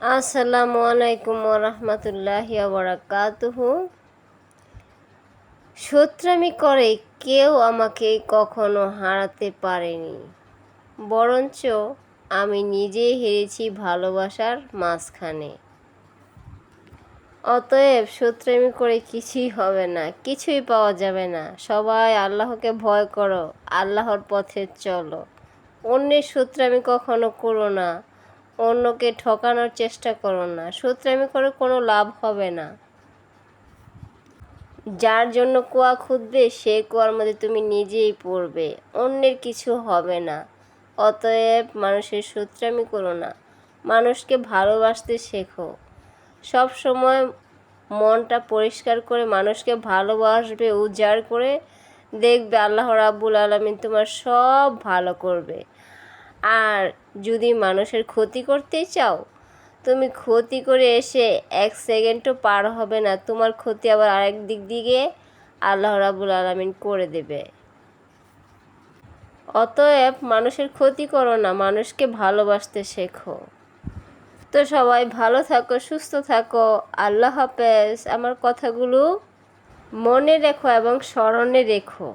আসসালামু আলাইকুম ওরহমতুল্লাহি ওয়াবারাকাতুহু। শত্রুমি করে কেউ আমাকে কখনো হারাতে পারেনি, বরঞ্চ আমি নিজেই হেরেছি ভালোবাসার মাঝখানে। অতএব শত্রুমি করে কিছুই হবে না, কিছুই পাওয়া যাবে না। সবাই আল্লাহকে ভয় করো, আল্লাহর পথে চলো। অন্যের শত্রুমি কখনো করো না, অন্যকে ঠকানোর চেষ্টা করো না। শত্রুমি করে কোনো লাভ হবে না। যার জন্য কুয়া খুঁদবে সে কুয়ার মধ্যে তুমি নিজেই পড়বে, অন্যের কিছু হবে না। অতএব মানুষের শত্রুমি করো না, মানুষকে ভালোবাসতে শেখো। সব সময় মনটা পরিষ্কার করে মানুষকে ভালোবাসবে, উজাড় করে দেখবে আল্লাহ রাব্বুল আলামিন তোমার সব ভালো করবে। আর যদি মানুষের ক্ষতি করতে চাও, তুমি ক্ষতি করে এসে 1 সেকেন্ডও পার হবে না, তোমার ক্ষতি আবার আরেক দিক দিয়ে আল্লাহ রাব্বুল আলামিন করে দেবে। অতএব মানুষের ক্ষতি করো না, মানুষকে ভালোবাসতে শেখো। তো সবাই ভালো থাকো, সুস্থ থাকো। আল্লাহ হাফেজ। আমার কথাগুলো মনে রেখো এবং স্মরণে রেখো।